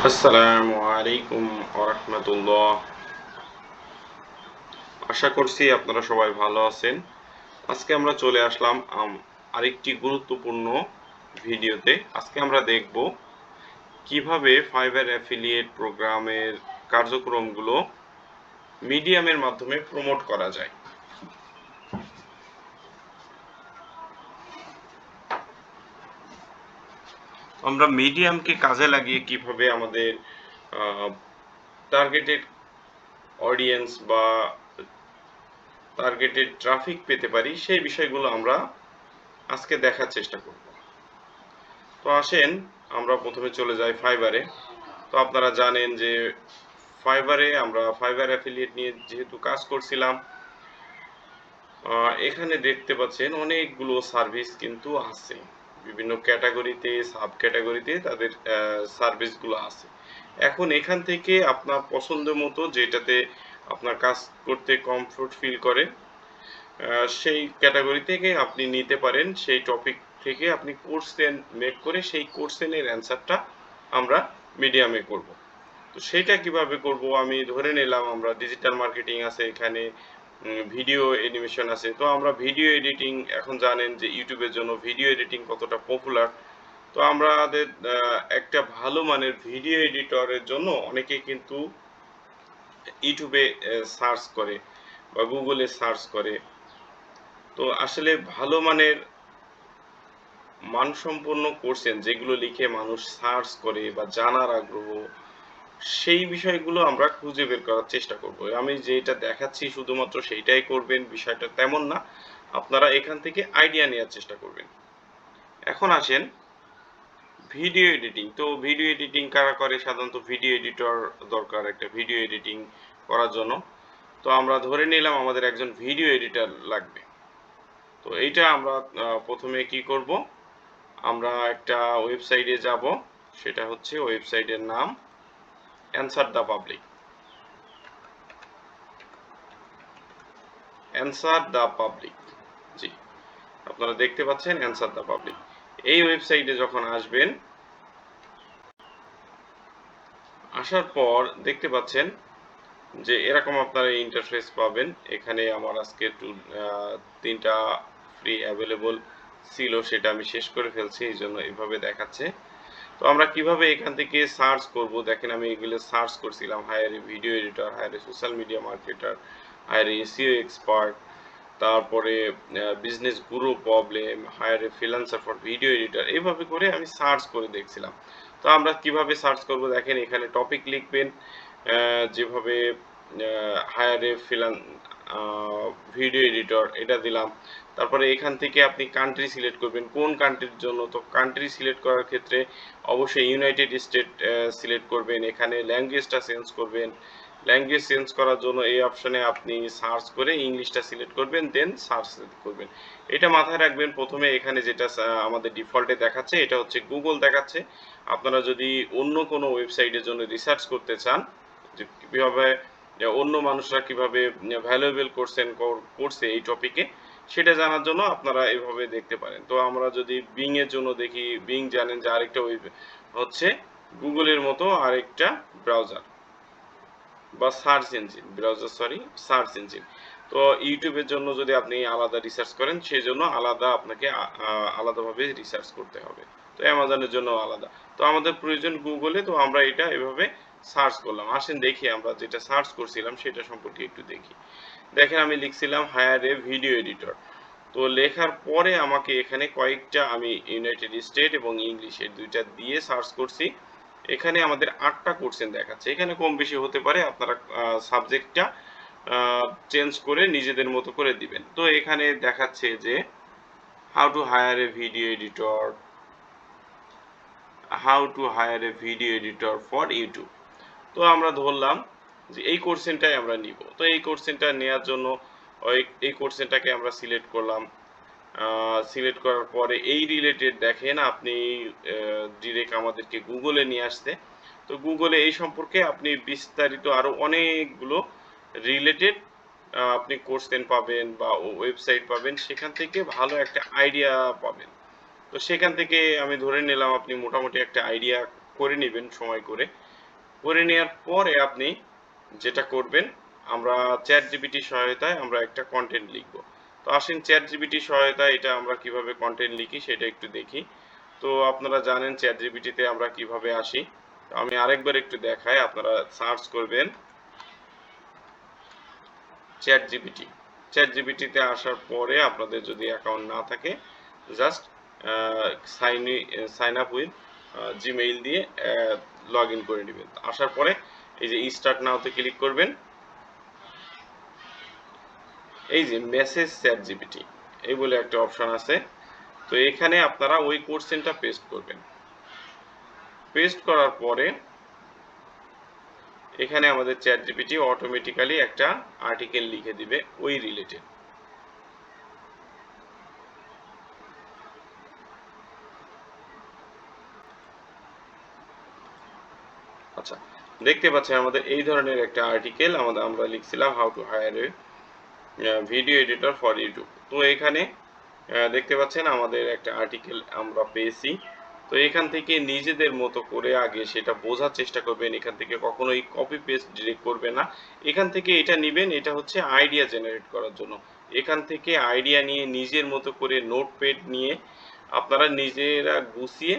আসসালামু আলাইকুম ওয়া রাহমাতুল্লাহ। আশা করছি আপনারা সবাই ভালো আছেন। আজকে আমরা চলে আসলাম আরেকটি গুরুত্বপূর্ণ ভিডিওতে। আজকে আমরা দেখব কিভাবে ফাইবার অ্যাফিলিয়েট প্রোগ্রামের কার্যক্রমগুলো মিডিয়ামের মাধ্যমে প্রমোট করা যায়। আমরা মিডিয়ামকে কাজে লাগিয়ে কিভাবে আমাদের টার্গেটেড অডিয়েন্স বা টার্গেটেড ট্রাফিক পেতে পারি সেই বিষয়গুলো আমরা আজকে দেখার চেষ্টা করব। তো আসেন আমরা প্রথমে চলে যাই ফাইবারে। তো আপনারা জানেন যে ফাইবারে আমরা ফাইবার অ্যাফিলিয়েট নিয়ে যেহেতু কাজ করছিলাম, এখানে দেখতে পাচ্ছেন অনেকগুলো সার্ভিস কিন্তু আছে। বিভিন্ন ক্যাটাগরিতে, সাব ক্যাটাগরিতে তাদের সার্ভিসগুলো আছে। এখন এখান থেকে আপনার পছন্দ মতো যেটাতে আপনার কাজ করতে কমফোর্ট ফিল করে সেই ক্যাটাগরি থেকে আপনি নিতে পারেন। সেই টপিক থেকে আপনি কোশ্চেন মেক করে সেই কোশ্চেনের অ্যান্সারটা আমরা মিডিয়ামে করব। তো সেইটা কিভাবে করব, আমি ধরে নিলাম আমরা ডিজিটাল মার্কেটিং আছে এখানে, ভিডিও অ্যানিমেশন আছে। তো আমরা ভিডিও এডিটিং এখন জানেন যে ইউটিউবের জন্য ভিডিও এডিটিং কতটা পপুলার। তো আমাদের একটা ভালো মানের ভিডিও এডিটরের জন্য অনেকে কিন্তু ইউটিউবে সার্চ করে বা গুগলে সার্চ করে। তো আসলে ভালো মানের মানসম্পন্ন কোশ্চেন যেগুলো লিখে মানুষ সার্চ করে বা জানার আগ্রহ, সেই বিষয়গুলো আমরা খুঁজে বের করার চেষ্টা করব। আমি যেটা দেখাচ্ছি শুধুমাত্র সেইটাই করবেন, বিষয়টা তেমন না। আপনারা এখান থেকে আইডিয়া নেয়ার চেষ্টা করবেন। এখন আসেন ভিডিও এডিটিং। তো ভিডিও এডিটিং কারা করে? সাধারণত ভিডিও এডিটর দরকার একটা ভিডিও এডিটিং করার জন্য। তো আমরা ধরে নিলাম আমাদের একজন ভিডিও এডিটর লাগবে। তো এইটা আমরা প্রথমে কি করব? আমরা একটা ওয়েবসাইটে যাব, সেটা হচ্ছে ওয়েবসাইটের নাম answer the public. Answer the public, জি, আপনারা দেখতে পাচ্ছেন অ্যানসার দ্য পাবলিক। এই ওয়েবসাইটে যখন আসবেন, আসার পর দেখতে পাচ্ছেন যে এরকম আপনারা ইন্টারফেস পাবেন। এখানে আমার আজকে তিনটা ফ্রি অ্যাভেলেবল ছিল, সেটা আমি শেষ করে ফেলছি, এই জন্য এভাবে দেখাচ্ছে। তো আমরা কিভাবে এখান থেকে সার্চ করব, দেখেন আমি এগুলো সার্চ করছিলাম: hire a video editor, hire a social media marketer, hire a SEO expert, তারপরে business guru problem, hire a freelancer for video editor, এইভাবে করে আমি সার্চ করে দেখছিলাম। তো আমরা কিভাবে সার্চ করব, দেখেন এখানে টপিক লিখবেন, যেভাবে হায়ার এ ভিডিও এডিটর এটা দিলাম। তারপরে এখান থেকে আপনি কান্ট্রি সিলেক্ট করবেন কোন কান্ট্রির জন্য। তো কান্ট্রি সিলেক্ট করার ক্ষেত্রে অবশ্যই ইউনাইটেড স্টেট সিলেক্ট করবেন। এখানে ল্যাঙ্গুয়েজটা চেঞ্জ করবেন। ল্যাঙ্গুয়েজ চেঞ্জ করার জন্য এই অপশনে আপনি সার্চ করে ইংলিশটা সিলেক্ট করবেন, দেন সার্চ করবেন। এটা মাথায় রাখবেন। প্রথমে এখানে যেটা আমাদের ডিফল্টে দেখাচ্ছে এটা হচ্ছে গুগল দেখাচ্ছে। আপনারা যদি অন্য কোনো ওয়েবসাইটের জন্য রিসার্চ করতে চান যে কিভাবে অন্য মানুষরা কিভাবে ভ্যালুয়েবল কোশ্চেন করছে এই টপিকে, সেটা জানার জন্য আপনারা এভাবে দেখতে পারেন। তো আমরা যদি বিং এর জন্য দেখি, বিং জানেন যে আরেকটা ওয়েব হচ্ছে গুগলের মতো আরেকটা ব্রাউজার বা search engine, browser sorry, search engine. তো ইউটিউবের জন্য যদি আপনি আলাদা রিসার্চ করেন সেই জন্য আলাদা আপনাকে আলাদাভাবে রিসার্চ করতে হবে। তো অ্যামাজনের জন্য আলাদা। তো আমাদের প্রয়োজন গুগলে, তো আমরা এটা এভাবে সার্চ করলাম। আসেন দেখি আমরা যেটা সার্চ করছিলাম সেটা সম্পর্কে একটু দেখি। দেখেন আমি লিখছিলাম হায়ার এ ভিডিও এডিটর। তো লেখার পরে আমাকে এখানে কয়েকটা, আমি ইউনাইটেড স্টেট এবং ইংলিশ এর দুইটা দিয়ে সার্চ করছি। এখানে আমাদের ৮টা কোশ্চেন দেখাচ্ছে। এখানে কম বেশি হতে পারে, আপনারা সাবজেক্টটা চেঞ্জ করে নিজেদের মতো করে দিবেন। তো এখানে দেখাচ্ছে যে how to hire a video editor, how to hire a video editor for YouTube. তো আমরা ধরলাম যে এই কোশ্চেনটাই আমরা নিব। তো এই কোশ্চেনটা নেওয়ার জন্য এই কোশ্চেনটাকে আমরা সিলেক্ট করলাম। সিলেক্ট করার পরে এই রিলেটেড দেখেন আপনি ডিরেক্ট আমাদেরকে গুগলে নিয়ে আসতে। তো গুগলে এই সম্পর্কে আপনি বিস্তারিত আরো অনেকগুলো রিলেটেড আপনি কোশ্চেন পাবেন বা ওয়েবসাইট পাবেন, সেখান থেকে ভালো একটা আইডিয়া পাবেন। তো সেখান থেকে আমি ধরে নিলাম আপনি মোটামুটি একটা আইডিয়া করে নেবেন সময় করে। করে নেওয়ার পরে আপনি যেটা করবেন, আমরা চ্যাট জিপিটি সহায়তায় আমরা একটা কন্টেন্ট লিখব। তো আসেন চ্যাট জিপিটি সহায়তায় এটা আমরা কিভাবে কন্টেন্ট লিখি সেটা একটু দেখি। তো আপনারা জানেন চ্যাট জিপিটিতে আমরা কিভাবে আসি। আমি আরেকবার একটু দেখাই, আপনারা সার্চ করবেন চ্যাট জিপিটি। চ্যাট জিপিটিতে আসার পরে আপনাদের যদি অ্যাকাউন্ট না থাকে, just sign up with Gmail দিয়ে লগ ইন করে নেবেন। আসার পরে এই যে স্টার্ট নাওতে ক্লিক করবেন। এই যে মেসেজ চ্যাট জিপিটি এই বলে একটা অপশন আছে। তো এখানে আপনারা ওই কোশ্চেনটা পেস্ট করবেন। পেস্ট করার পরে এখানে আমাদের চ্যাট জিপিটি অটোমেটিক্যালি একটা আর্টিকেল লিখে দিবে ওই রিলেটেড। আচ্ছা, দেখতে পাচ্ছেন আমাদের এই ধরনের একটা আর্টিকেল আমরা লিখছিলাম how to hire a video editor for YouTube. তো এখানে দেখতে পাচ্ছেন আমাদের একটা আর্টিকেল আমরা পেয়েছি। তো এখান থেকে নিজেদের মতো করে আগে সেটা বোঝার চেষ্টা করবেন, এখান থেকে কখনোই কপি পেস্ট ডিরেক্ট করবে না। এখান থেকে এটা নিবেন, এটা হচ্ছে আইডিয়া জেনারেট করার জন্য। এখান থেকে আইডিয়া নিয়ে নিজের মতো করে নোটপ্যাড নিয়ে আপনারা নিজেরা গুছিয়ে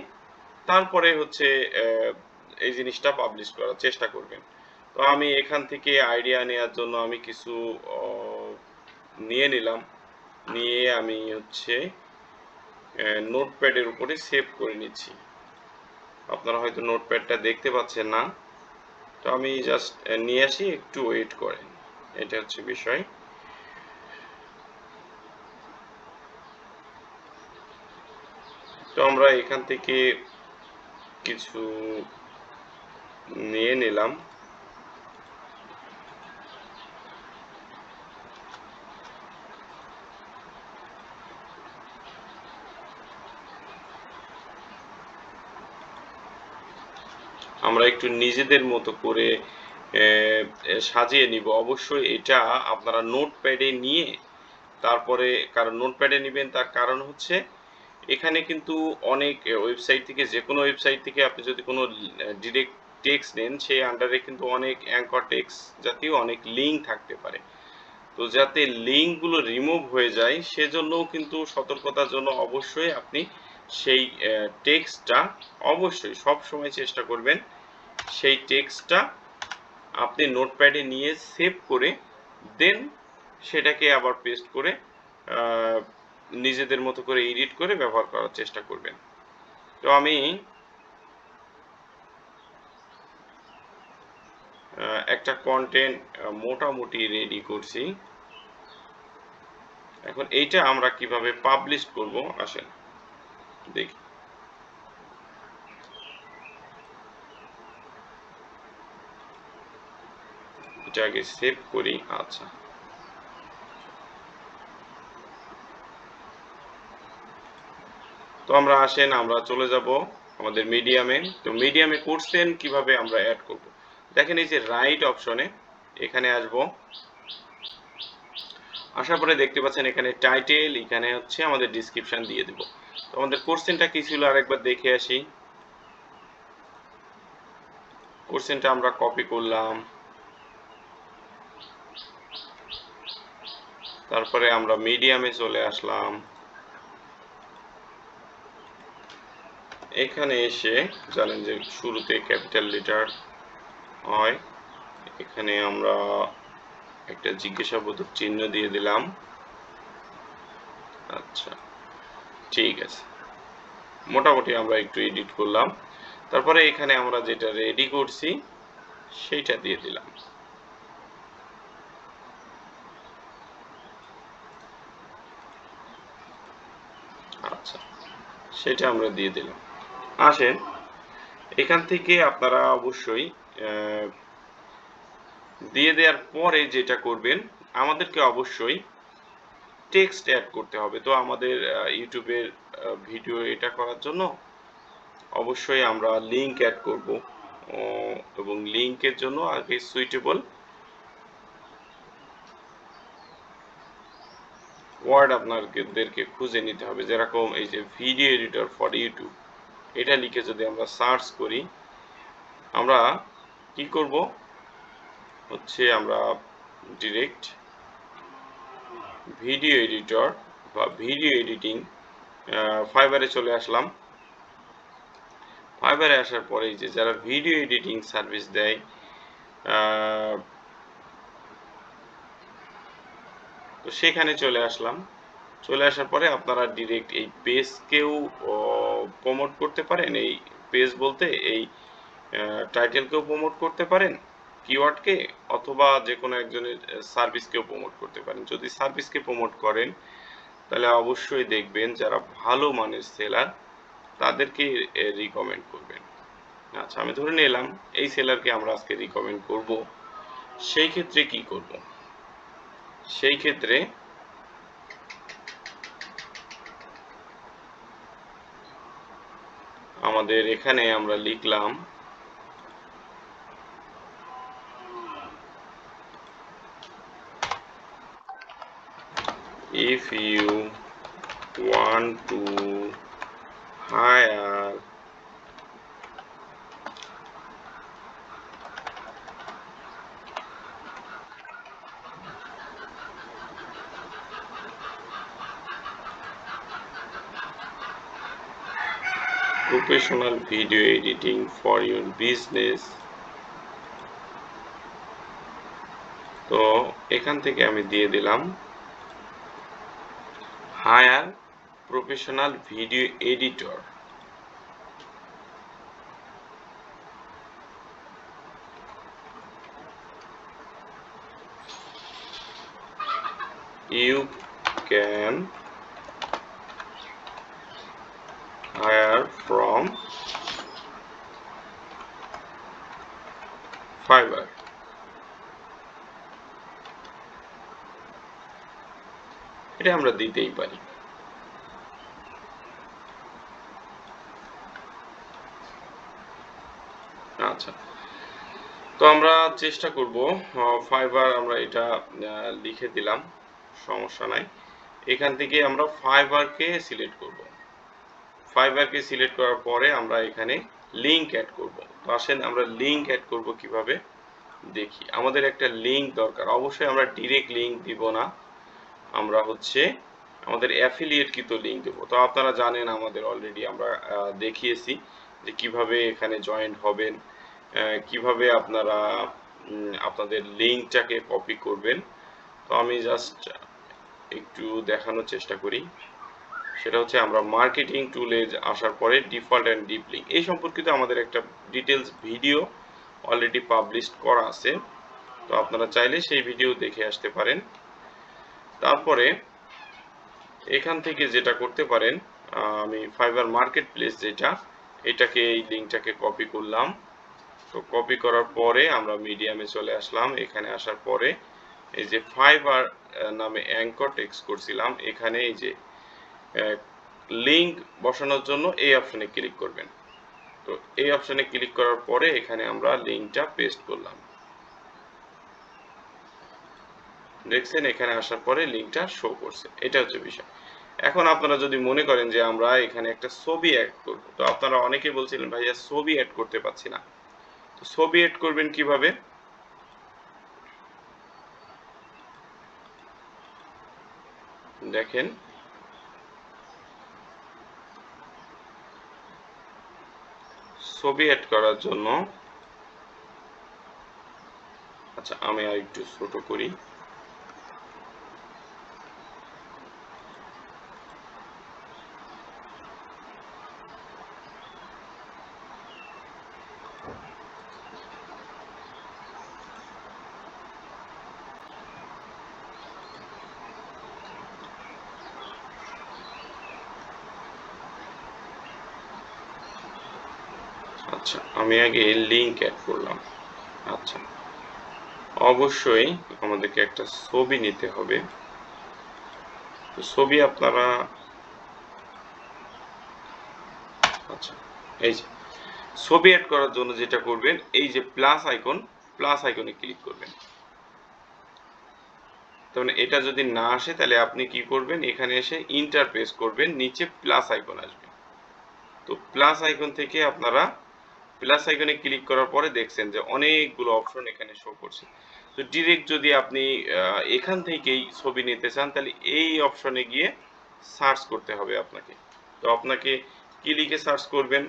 তারপরে হচ্ছে এই জিনিসটা পাবলিশ করার চেষ্টা করবেন। তো আমি এখান থেকে আইডিয়া নেওয়ার জন্য আমি কিছু নিয়ে নিলাম, নিয়ে আমি হচ্ছে নোটপ্যাডের উপরে সেভ করে নিচ্ছি। আপনারা হয়তো নোটপ্যাডটা দেখতে পাচ্ছেন না, তো আমি জাস্ট নিয়ে আসি, একটু ওয়েট করেন, এটা হচ্ছে বিষয়। তো আমরা এখান থেকে কিছু নিয়ে নিলাম। আমরা একটু নিজেদের মতো করে সাজিয়ে নিব। অবশ্যই এটা আপনারা নোটপ্যাডে নিয়ে তারপরে, কারণ নোটপ্যাডে নেবেন তার কারণ হচ্ছে এখানে কিন্তু অনেক ওয়েবসাইট থেকে, যে কোনো ওয়েবসাইট থেকে আপনি যদি কোনো ডিরেক্ট টেক্সট নেন সেই আন্ডারে কিন্তু অনেক অ্যাঙ্কর টেক্সট জাতীয় অনেক লিঙ্ক থাকতে পারে। তো যাতে লিঙ্কগুলো রিমুভ হয়ে যায় সেজন্যও কিন্তু সতর্কতার জন্য অবশ্যই আপনি সেই টেক্সটটা অবশ্যই সব সময় চেষ্টা করবেন সেই টেক্সটটা আপনি নোটপ্যাডে নিয়ে সেভ করে দেন সেটাকে আবার পেস্ট করে নিজেদের মতো করে এডিট করে ব্যবহার করার চেষ্টা করবেন। তো আমি একটা কন্টেন্ট মোটামুটি রেডি করছি। এখন এইটা আমরা কিভাবে পাবলিশ করব আসেন দেখি। এটা আগে সেভ করি। আচ্ছা, তো আমরা আসেন আমরা চলে যাব আমাদের মিডিয়ামে। তো মিডিয়ামে কোর্সেন কিভাবে আমরা অ্যাড করব, দেখেন এই যে রাইট অপশনে এখানে আসব। আসার পরে দেখতে পাচ্ছেন এখানে টাইটেল, এখানে হচ্ছে আমাদের ডিসক্রিপশন দিয়ে দেব। তো আমাদের কোর্সেনটা কি ছিল আরেকবার দেখে আসি। কোর্সেনটা আমরা কপি করলাম, তারপরে আমরা মিডিয়ামে চলে আসলাম। এখানে এসে জানেন যে শুরুতে ক্যাপিটাল লেটার হয়, এখানে আমরা একটা জিজ্ঞাসাবোধক চিহ্ন দিয়ে দিলাম। আচ্ছা, ঠিক আছে, মোটামুটি আমরা একটু এডিট করলাম। তারপরে এখানে আমরা যেটা রেডি করছি সেইটা দিয়ে দিলাম। আচ্ছা, সেটা আমরা দিয়ে দিলাম। আসেন এখান থেকে আপনারা অবশ্যই দিয়ে দেওয়ার পরে যেটা করবেন, আমাদেরকে অবশ্যই টেক্সট অ্যাড করতে হবে। তো আমাদের ইউটিউবের ভিডিও এটা করার জন্য অবশ্যই আমরা লিঙ্ক অ্যাড করব, এবং লিঙ্কের জন্য আগে সুইটেবল ওয়ার্ড আপনাদেরকে খুঁজে নিতে হবে। যেরকম এই যে ভিডিও এডিটর ফর ইউটিউব, এটা লিখে যদি আমরা সার্চ করি, আমরা কি করব হচ্ছে আমরা ডিরেক্ট ভিডিও এডিটর বা ভিডিও এডিটিং ফাইবারে চলে আসলাম। ফাইবারে আসার পরে যে যারা ভিডিও এডিটিং সার্ভিস দেয় তো সেখানে চলে আসলাম। চলে আসার পরে আপনারা ডিরেক্ট এই পেজকেও প্রমোট করতে পারেন। এই পেজ বলতে এই টাইটেলকেও প্রমোট করতে পারেন কিওয়ার্ডকে, অথবা যে কোনো একজনের সার্ভিসকেও প্রমোট করতে পারেন। যদি সার্ভিসকে প্রমোট করেন তাহলে অবশ্যই দেখবেন যারা ভালো মানের সেলার তাদেরকে রিকমেন্ড করবেন। আচ্ছা, আমি ধরে নিলাম এই সেলারকে আমরা আজকে রিকমেন্ড করব। সেই ক্ষেত্রে কি করব? সেই ক্ষেত্রে আমাদের এখানে আমরা লিখলাম if you want to hire professional video editing for your business, তো এখান থেকে আমি দিয়ে দিলাম hire professional video editor. You can hire from Fiverr. এটা আমরা দিতেই পারি। আচ্ছা, তো আমরা চেষ্টা করব ফাইবার, আমরা এটা লিখে দিলাম, সমস্যা নাই। এখান থেকে আমরা ফাইবারকে সিলেক্ট করব। ফাইবারকে সিলেক্ট করার পরে আমরা এখানে লিংক অ্যাড করব। তো আসেন আমরা লিংক অ্যাড করব কিভাবে দেখি। আমাদের একটা লিংক দরকার। অবশ্যই আমরা ডিরেক্ট লিংক দিব না, আমরা হচ্ছে আমাদের অ্যাফিলিয়েটকৃত লিংক দেব। তো আপনারা জানেন আমাদের অলরেডি আমরা দেখিয়েছি যে কিভাবে এখানে জয়েন্ট হবেন, কিভাবে আপনারা আপনাদের লিংকটাকে কপি করবেন। তো আমি জাস্ট একটু দেখানোর চেষ্টা করি। সেটা হচ্ছে আমরা মার্কেটিং টুলে আসার পরে ডিফল্ট অ্যান্ড ডিপ লিংক এই সম্পর্কিত আমাদের একটা ডিটেলস ভিডিও অলরেডি পাবলিশ করা আছে, তো আপনারা চাইলে সেই ভিডিও দেখে আসতে পারেন। তারপরে এখান থেকে যেটা করতে পারেন, আমি ফাইবার মার্কেট প্লেস যেটা, এটাকে এই লিঙ্কটাকে কপি করলাম। তো কপি করার পরে আমরা মিডিয়ামে চলে আসলাম। এখানে আসার পরে এই যে ফাইবার নামে অ্যাঙ্কর টেক্সট করছিলাম, এখানে এই যে লিঙ্ক বসানোর জন্য এই অপশনে ক্লিক করবেন। তো এই অপশনে ক্লিক করার পরে এখানে আমরা লিঙ্কটা পেস্ট করলাম। দেখছেন এখানে আসার পরে লিঙ্কটা শো করছে। এটা হচ্ছে বিষয়। এখন আপনারা যদি মনে করেন যে আমরা এখানে একটা ছবি অ্যাড করব, তো আপনারা অনেকেই বলছিলেন ভাইয়া ছবি অ্যাড করতে পারছি না। তো ছবি অ্যাড করবেন কিভাবে? দেখেন ছবি অ্যাড করার জন্য, আচ্ছা আমি আর একটু ছোট করি। আচ্ছা আমি আগে লিংক অ্যাড করলাম। আচ্ছা, অবশ্যই আমাদেরকে একটা ছবি নিতে হবে। তো ছবি আপনারা, আচ্ছা এই যে ছবি অ্যাড করার জন্য যেটা করবেন, এই যে প্লাস আইকনে ক্লিক করবেন। তাহলে এটা যদি না আসে তাহলে আপনি কি করবেন, এখানে এসে ইন্টার প্রেস করবেন, নিচে প্লাস আইকন আসবে। তো প্লাস আইকন থেকে আপনারা প্লাস আইকনে ক্লিক করার পরে দেখছেন যে অনেকগুলো অপশন এখানে শো করছে। তো ডিরেক্ট যদি আপনি এখান থেকেই ছবি নিতে চান তাহলে এই অপশনে গিয়ে সার্চ করতে হবে আপনাকে। তো আপনাকে কি লিখে সার্চ করবেন?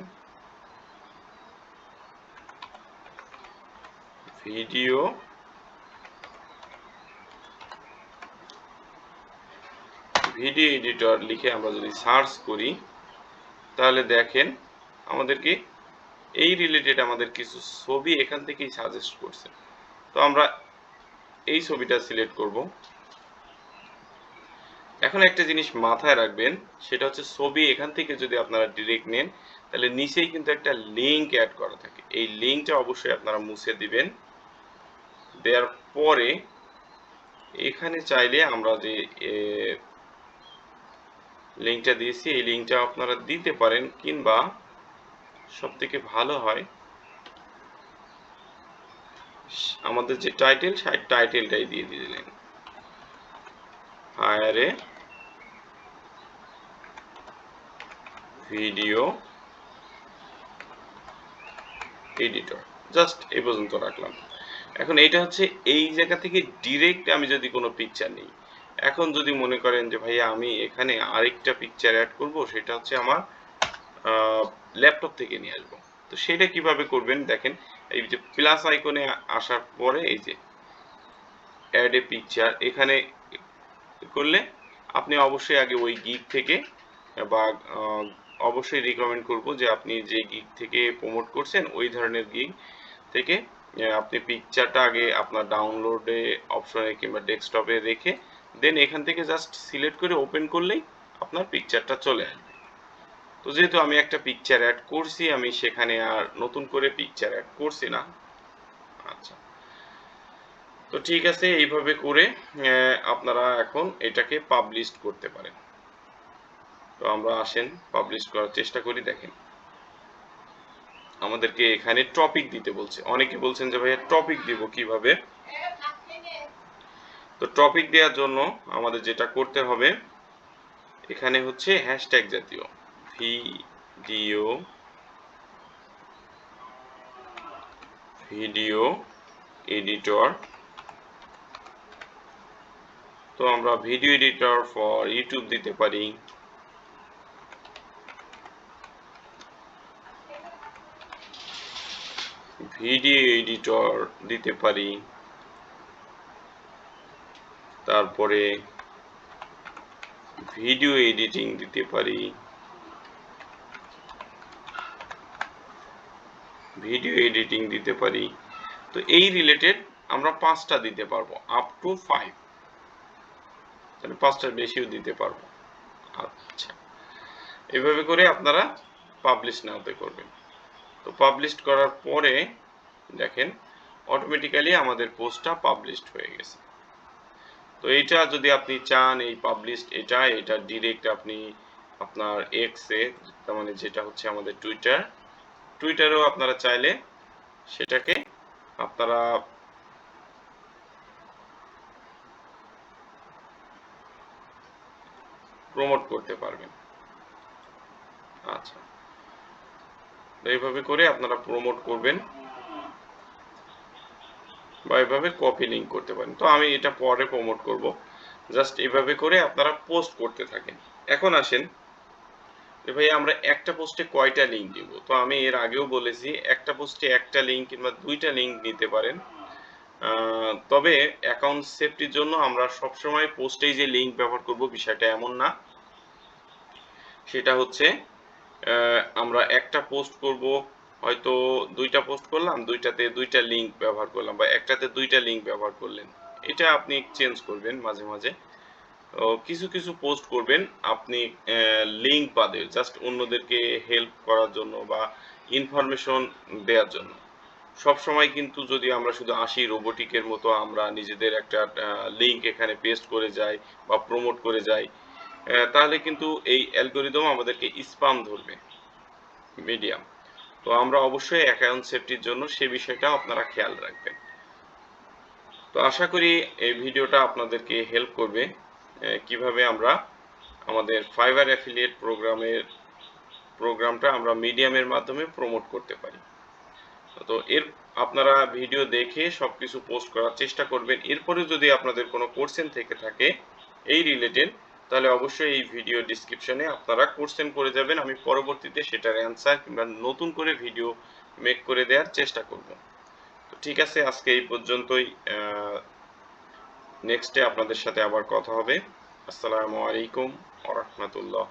ভিডিও এডিটর লিখে আমরা যদি সার্চ করি তাহলে দেখেন আমাদেরকে এই রিলেটেড আমাদের কিছু ছবি এখান থেকেই সাজেস্ট করছে। তো আমরা এই ছবিটা সিলেক্ট করব। এখন একটা জিনিস মাথায় রাখবেন, সেটা হচ্ছে ছবি এখান থেকে যদি আপনারা ডিরেক্ট নেন তাহলে নিচেই কিন্তু একটা লিংক অ্যাড করা থাকে। এই লিংকটা অবশ্যই আপনারা মুছে দিবেন। দেওয়ার পরে এখানে চাইলে আমরা যে লিংকটা দিয়েছি এই লিংকটা আপনারা দিতে পারেন, কিংবা সবথেকে ভালো হয় আমাদের যে টাইটেল সেই টাইটেলটাই দিয়ে দিলেন, হায়ারে ভিডিও এডিটর, জাস্ট এই পর্যন্ত রাখলাম। এখন এইটা হচ্ছে এই জায়গা থেকে ডিরেক্ট আমি যদি কোনো পিকচার নিই, এখন যদি মনে করেন যে ভাইয়া আমি এখানে আরেকটা পিকচার অ্যাড করব, সেটা হচ্ছে আমার ল্যাপটপ থেকে নিয়ে আসবো, তো সেটা কিভাবে করবেন দেখেন। এই যে প্লাস আইকনে আসার পরে এই যে অ্যাড এ পিকচার এখানে করলে আপনি অবশ্যই আগে ওই গিগ থেকে বা অবশ্যই রিকমেন্ড করব যে আপনি যে গিগ থেকে প্রমোট করছেন ওই ধরনের গিগ থেকে আপনি পিকচারটা আগে আপনার ডাউনলোডে অপশনে কিংবা ডেস্কটপে রেখে দেন এখান থেকে জাস্ট সিলেক্ট করে ওপেন করলেই আপনার পিকচারটা চলে আসবে। তো যেহেতু আমি একটা পিকচার অ্যাড করছি, আমি সেখানে আর নতুন করে পিকচার অ্যাড করছি না। আচ্ছা, তো ঠিক আছে, এইভাবে করে আপনারা এখন এটাকে পাবলিশ করতে পারেন। তো আমরা আসেন পাবলিশ করার চেষ্টা করি। দেখেন আমাদেরকে এখানে টপিক দিতে বলছে। অনেকে বলছেন যে ভাইয়া টপিক দিব কিভাবে? তো টপিক দেওয়ার জন্য আমাদের যেটা করতে হবে এখানে হচ্ছে হ্যাশট্যাগ জাতীয় ভিডিও এডিটর। তো আমরা ভিডিও এডিটর ফর ইউটিউব দিতে পারি, ভিডিও এডিটর দিতে পারি, তারপরে ভিডিও এডিটিং দিতে পারি, তো এই রিলেটেড আমরা 5টা দিতে পারবো, আপ টু 5, তাহলে 5টার বেশিও দিতে পারবো। আচ্ছা, এভাবে করে আপনারা পাবলিশ নাওতে করবেন। তো পাবলিশ করার পরে দেখেন অটোমেটিক্যালি আমাদের পোস্টটা পাবলিশড হয়ে গেছে। তো এইটা যদি আপনি চান এই পাবলিশড এটা ডিরেক্ট আপনি আপনার এক্সে, তার মানে যেটা হচ্ছে আমাদের টুইটারেও আপনারা চাইলে সেটাকে আপনারা প্রমোট করতে পারবেন। আচ্ছা, তো এইভাবে করে আপনারা প্রমোট করবেন বা এভাবে কপি লিংক করতে পারেন। তো আমি এটা পরে প্রমোট করব, জাস্ট এভাবে করে আপনারা পোস্ট করতে থাকেন। এখন আসেন যে ভাই আমরা একটা পোস্টে কয়টা লিংক দিব। তো আমি এর আগেও বলেছি একটা পোস্টে একটা লিংক কিংবা 2টা লিংক নিতে পারেন। তবে অ্যাকাউন্ট সেফটির জন্য আমরা সবসময় পোস্টেই যে লিংক ব্যবহার করব বিষয়টা এমন না। সেটা হচ্ছে আমরা একটা পোস্ট করব, হয়তো 2টা পোস্ট করলাম, 2টাতে 2টা লিংক ব্যবহার করলাম, বা একটাতে 2টা লিংক ব্যবহার করলেন, এটা আপনি চেঞ্জ করবেন মাঝে মাঝে। কিছু কিছু পোস্ট করবেন আপনি লিংক বাদে, জাস্ট অন্যদেরকে হেল্প করার জন্য বা ইনফরমেশন দেওয়ার জন্য। সব সময় কিন্তু যদি আমরা শুধু আসি রোবোটিকের মতো আমরা নিজেদের একটা লিংক এখানে পেস্ট করে যাই বা প্রমোট করে যাই, তাহলে কিন্তু এই অ্যালগোরিদম আমাদেরকে স্প্যাম ধরবে মিডিয়াম। তো আমরা অবশ্যই অ্যাকাউন্ট সেফটির জন্য সেই বিষয়টা আপনারা খেয়াল রাখবেন। তো আশা করি এই ভিডিওটা আপনাদেরকে হেল্প করবে কিভাবে আমরা আমাদের ফাইবার অ্যাফিলিয়েট প্রোগ্রামটা আমরা মিডিয়ামের মাধ্যমে প্রমোট করতে পারি। তো আপনারা ভিডিও দেখে সবকিছু পোস্ট করার চেষ্টা করবেন। এরপরে যদি আপনাদের কোনো কোশ্চেন থেকে থাকে এই রিলেটেড, তাহলে অবশ্যই এই ভিডিও ডেসক্রিপশনে আপনারা কোশ্চেন করে যাবেন। আমি পরবর্তীতে সেটার অ্যান্সার কিংবা নতুন করে ভিডিও মেক করে দেওয়ার চেষ্টা করব। তো ঠিক আছে, আজকে এই পর্যন্তই। নেক্সটে আপনাদের সাথে আবার কথা হবে। আসসালামু আলাইকুম ওয়া রাহমাতুল্লাহ।